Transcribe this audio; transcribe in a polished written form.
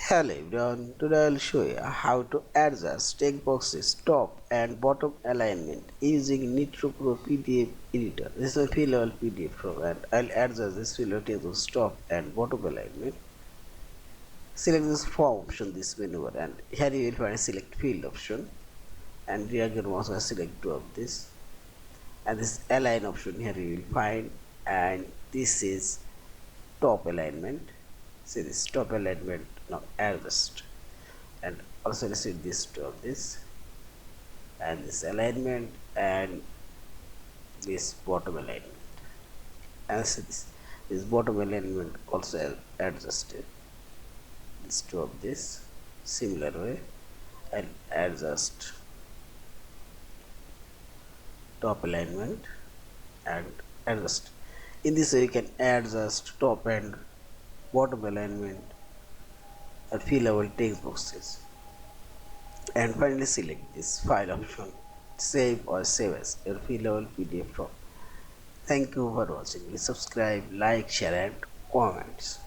Hello everyone, today I will show you how to adjust text boxes top and bottom alignment using Nitro Pro PDF Editor. This is a fillable PDF form and I'll adjust this fillable text box top and bottom alignment. Select this form option, this menu bar, and here you will find a select field option and drag your mouse and select two of this, and this align option here you will find, and this is top alignment. See this top alignment, now adjust, and also receive this to of this and this alignment and this bottom alignment, and see this bottom alignment also adjusted, this to of this similar way, and adjust top alignment and adjust. In this way you can adjust top and bottom alignment and fillable text boxes. And finally select this file option, save or save as your fillable PDF form. Thank you for watching. Please subscribe, like, share and comments.